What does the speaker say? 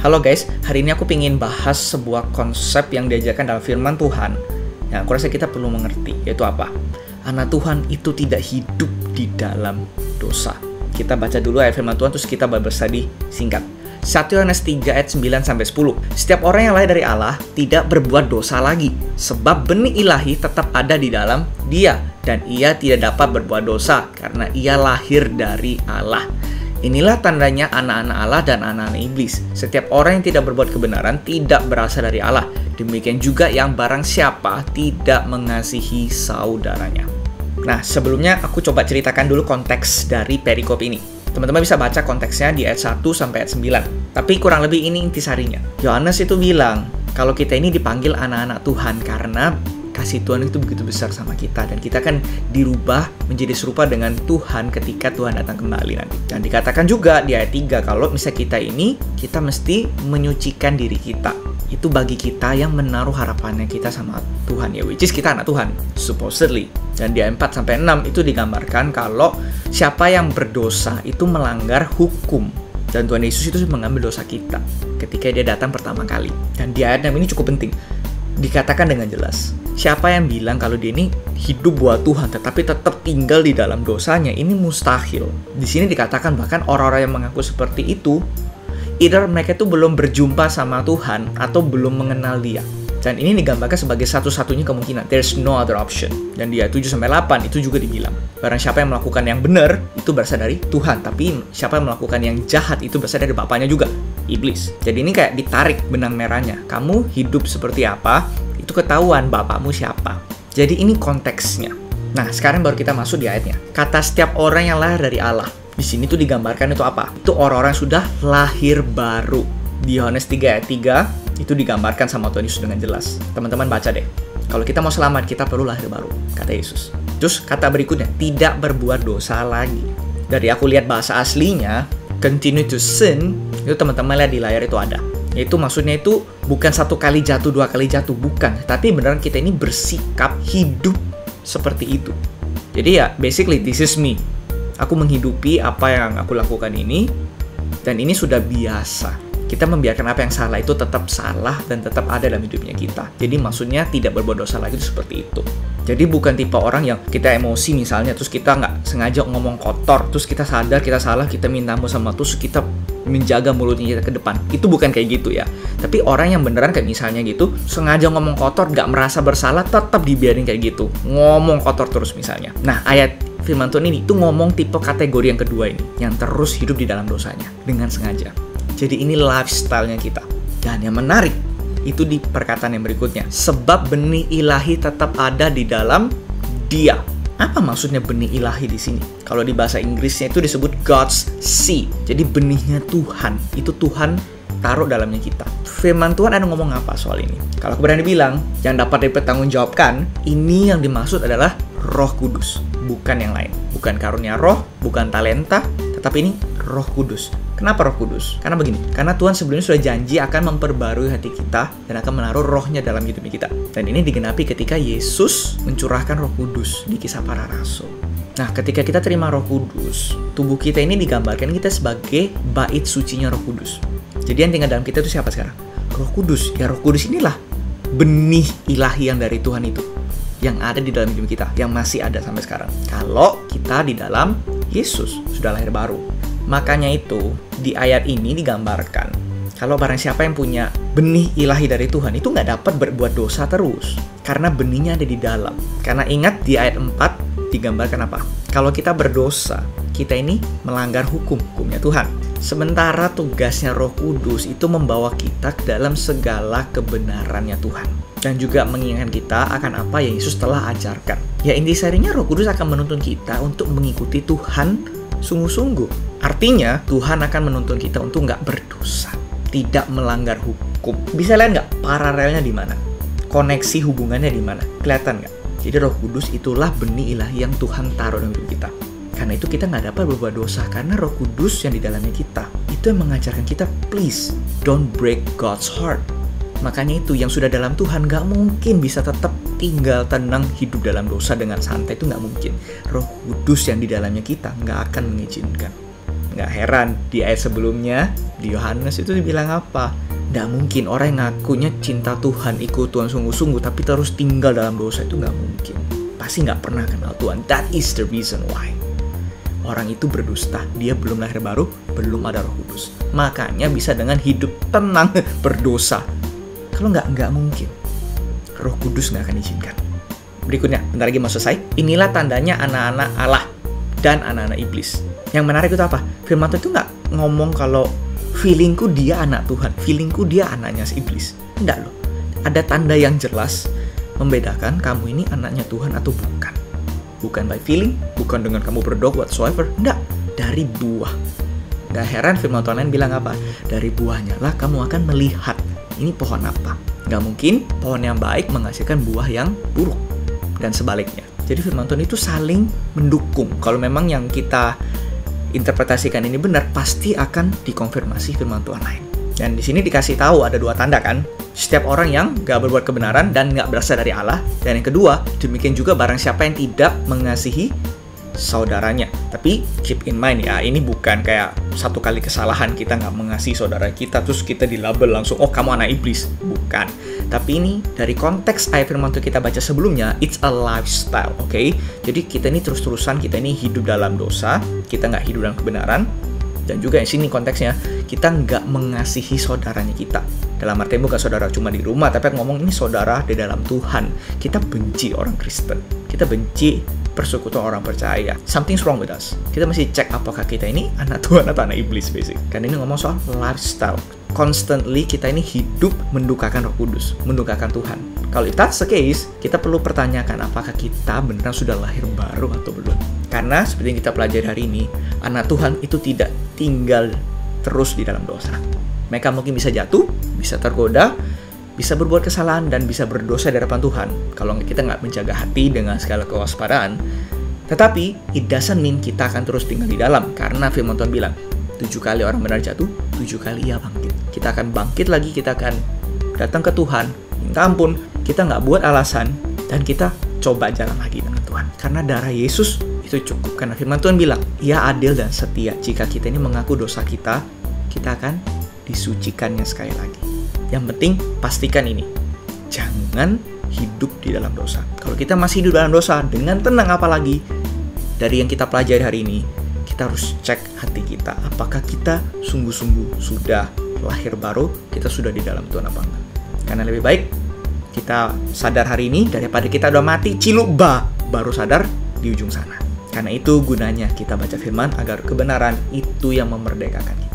Halo guys, hari ini aku ingin bahas sebuah konsep yang diajarkan dalam firman Tuhan yang aku rasa kita perlu mengerti, yaitu apa? Anak Tuhan itu tidak hidup di dalam dosa. Kita baca dulu ayat firman Tuhan, terus kita berstudi singkat. 1 Yohanes 3 ayat 9-10. Setiap orang yang lahir dari Allah tidak berbuat dosa lagi, sebab benih ilahi tetap ada di dalam dia, dan ia tidak dapat berbuat dosa karena ia lahir dari Allah. Inilah tandanya anak-anak Allah dan anak-anak iblis. Setiap orang yang tidak berbuat kebenaran tidak berasal dari Allah. Demikian juga yang barang siapa tidak mengasihi saudaranya. Nah, sebelumnya aku coba ceritakan dulu konteks dari perikop ini. Teman-teman bisa baca konteksnya di ayat 1 sampai ayat 9. Tapi kurang lebih ini intisarinya. Yohanes itu bilang, kalau kita ini dipanggil anak-anak Tuhan karena kasih Tuhan itu begitu besar sama kita, dan kita kan dirubah menjadi serupa dengan Tuhan ketika Tuhan datang kembali nanti. Dan dikatakan juga di ayat 3 kalau misalnya kita mesti menyucikan diri kita. Itu bagi kita yang menaruh harapannya kita sama Tuhan, ya, which is kita anak Tuhan supposedly. Dan di ayat 4 sampai 6 itu digambarkan kalau siapa yang berdosa itu melanggar hukum, dan Tuhan Yesus itu mengambil dosa kita ketika dia datang pertama kali. Dan di ayat 6 ini cukup penting. Dikatakan dengan jelas, siapa yang bilang kalau dia ini hidup buat Tuhan tetapi tetap tinggal di dalam dosanya, ini mustahil. Di sini dikatakan bahkan orang-orang yang mengaku seperti itu, either mereka itu belum berjumpa sama Tuhan atau belum mengenal Dia. Dan ini digambarkan sebagai satu-satunya kemungkinan. There's no other option. Dan di ayat 7-8 itu juga dibilang, barang siapa yang melakukan yang benar itu berasal dari Tuhan, tapi siapa yang melakukan yang jahat itu berasal dari bapaknya juga, iblis. Jadi ini kayak ditarik benang merahnya. Kamu hidup seperti apa, itu ketahuan bapakmu siapa. Jadi ini konteksnya. Nah, sekarang baru kita masuk di ayatnya. Kata setiap orang yang lahir dari Allah. Di sini tuh digambarkan itu apa? Itu orang-orang yang sudah lahir baru. Di Yohanes 3 ayat 3 itu digambarkan sama Tuhan Yesus dengan jelas. Teman-teman baca deh. Kalau kita mau selamat, kita perlu lahir baru, kata Yesus. Terus kata berikutnya, tidak berbuat dosa lagi. Dari aku lihat bahasa aslinya, continue to sin, itu teman-teman lihat di layar itu ada. Yaitu maksudnya itu bukan satu kali jatuh, dua kali jatuh, bukan. Tapi beneran kita ini bersikap hidup seperti itu. Jadi ya, basically this is me. Aku menghidupi apa yang aku lakukan ini, dan ini sudah biasa. Kita membiarkan apa yang salah itu tetap salah dan tetap ada dalam hidupnya kita. Jadi maksudnya tidak berbuat dosa lagi itu seperti itu. Jadi bukan tipe orang yang kita emosi misalnya, terus kita nggak sengaja ngomong kotor, terus kita sadar kita salah, kita minta ampun sama terus kita menjaga mulutnya kita ke depan. Itu bukan kayak gitu ya. Tapi orang yang beneran kayak misalnya gitu, sengaja ngomong kotor, nggak merasa bersalah, tetap dibiarin kayak gitu. Ngomong kotor terus misalnya. Nah, ayat firman Tuhan ini itu ngomong tipe kategori yang kedua ini, yang terus hidup di dalam dosanya dengan sengaja. Jadi ini lifestyle-nya kita. Dan yang menarik, itu di perkataan yang berikutnya. Sebab benih ilahi tetap ada di dalam Dia. Apa maksudnya benih ilahi di sini? Kalau di bahasa Inggrisnya itu disebut God's seed. Jadi benihnya Tuhan. Itu Tuhan taruh dalamnya kita. Firman Tuhan ada ngomong apa soal ini? Kalau aku berani bilang, yang dapat dipertanggungjawabkan, ini yang dimaksud adalah Roh Kudus. Bukan yang lain. Bukan karunia roh, bukan talenta, tetapi ini Roh Kudus. Kenapa Roh Kudus? Karena begini, karena Tuhan sebelumnya sudah janji akan memperbarui hati kita dan akan menaruh rohnya dalam hidup kita. Dan ini digenapi ketika Yesus mencurahkan Roh Kudus di Kisah Para Rasul. Nah, ketika kita terima Roh Kudus, tubuh kita ini digambarkan kita sebagai bait sucinya Roh Kudus. Jadi yang tinggal dalam kita itu siapa sekarang? Roh Kudus. Ya, Roh Kudus inilah benih ilahi yang dari Tuhan itu, yang ada di dalam hidup kita, yang masih ada sampai sekarang. Kalau kita di dalam Yesus sudah lahir baru. Makanya itu di ayat ini digambarkan kalau barang siapa yang punya benih ilahi dari Tuhan itu nggak dapat berbuat dosa terus, karena benihnya ada di dalam. Karena ingat di ayat 4 digambarkan apa? Kalau kita berdosa, kita ini melanggar hukumnya Tuhan. Sementara tugasnya Roh Kudus itu membawa kita ke dalam segala kebenarannya Tuhan, dan juga mengingatkan kita akan apa yang Yesus telah ajarkan. Ya, intisarinya Roh Kudus akan menuntun kita untuk mengikuti Tuhan sungguh-sungguh. Artinya Tuhan akan menuntun kita untuk nggak berdosa, tidak melanggar hukum. Bisa lihat nggak paralelnya di mana? Koneksi hubungannya di mana? Kelihatan nggak? Jadi Roh Kudus itulah benih ilahi yang Tuhan taruh dalam hidup kita. Karena itu kita nggak dapat berbuat dosa, karena Roh Kudus yang di dalamnya kita itu yang mengajarkan kita, please don't break God's heart. Makanya itu yang sudah dalam Tuhan nggak mungkin bisa tetap tinggal tenang hidup dalam dosa dengan santai, itu nggak mungkin. Roh Kudus yang di dalamnya kita nggak akan mengizinkan. Nggak heran di ayat sebelumnya Di Yohanes itu dibilang apa? Nggak mungkin orang yang ngakunya cinta Tuhan, ikut Tuhan sungguh-sungguh, tapi terus tinggal dalam dosa, itu nggak mungkin. Pasti nggak pernah kenal Tuhan. That is the reason why. Orang itu berdusta, dia belum lahir baru, belum ada Roh Kudus. Makanya bisa dengan hidup tenang berdosa. Kalau nggak mungkin. Roh Kudus nggak akan izinkan. Berikutnya, bentar lagi mau selesai. Inilah tandanya anak-anak Allah dan anak-anak iblis. Yang menarik itu apa? Firman Tuhan itu nggak ngomong kalau feelingku dia anak Tuhan, feelingku dia anaknya si iblis. Enggak loh. Ada tanda yang jelas membedakan kamu ini anaknya Tuhan atau bukan. Bukan by feeling, bukan dengan kamu berdoa whatsoever. Enggak, dari buah. Gak heran firman Tuhan lain bilang apa? Dari buahnya lah kamu akan melihat ini pohon apa. Gak mungkin pohon yang baik menghasilkan buah yang buruk. Dan sebaliknya. Jadi firman Tuhan itu saling mendukung. Kalau memang yang kita interpretasikan ini benar, pasti akan dikonfirmasi firman Tuhan lain. Dan di sini dikasih tahu ada 2 tanda kan. Setiap orang yang gak berbuat kebenaran dan gak berasal dari Allah. Dan yang kedua, demikian juga barang siapa yang tidak mengasihi saudaranya. Tapi keep in mind ya, ini bukan kayak satu kali kesalahan kita gak mengasihi saudara kita, terus kita dilabel langsung, oh kamu anak iblis. Bukan. Tapi ini dari konteks ayat firman Tuhan kita baca sebelumnya, it's a lifestyle, oke? Jadi kita ini terus-terusan, kita ini hidup dalam dosa, kita gak hidup dalam kebenaran. Dan juga di sini konteksnya, kita nggak mengasihi saudaranya kita. Dalam artian bukan saudara cuma di rumah, tapi ngomong ini saudara di dalam Tuhan. Kita benci orang Kristen. Kita benci persekutuan orang percaya. Something's wrong with us. Kita mesti cek apakah kita ini anak Tuhan atau anak iblis, basic. Karena ini ngomong soal lifestyle. Constantly kita ini hidup mendukakan Roh Kudus, mendukakan Tuhan. Kalau that's the case, kita perlu pertanyakan apakah kita benar sudah lahir baru atau belum. Karena seperti yang kita pelajari hari ini, anak Tuhan itu tidak tinggal terus di dalam dosa. Mereka mungkin bisa jatuh, bisa tergoda, bisa berbuat kesalahan, dan bisa berdosa di hadapan Tuhan. Kalau kita nggak menjaga hati dengan segala kewaspadaan. Tetapi, it doesn't mean kita akan terus tinggal di dalam. Karena firman Tuhan bilang, 7 kali orang benar jatuh, 7 kali ia bangkit. Kita akan bangkit lagi, kita akan datang ke Tuhan. Minta ampun, kita nggak buat alasan, dan kita coba jalan lagi dengan Tuhan. Karena darah Yesus itu cukup. Karena firman Tuhan bilang, ia adil dan setia. Jika kita ini mengaku dosa kita, kita akan disucikannya sekali lagi. Yang penting, pastikan ini. Jangan hidup di dalam dosa. Kalau kita masih hidup dalam dosa, dengan tenang apalagi, dari yang kita pelajari hari ini, kita harus cek hati kita. Apakah kita sungguh-sungguh sudah lahir baru, kita sudah di dalam Tuhan apa enggak. Karena lebih baik, kita sadar hari ini, daripada kita udah mati, ciluk baru sadar di ujung sana. Karena itu gunanya kita baca firman agar kebenaran itu yang memerdekakan kita.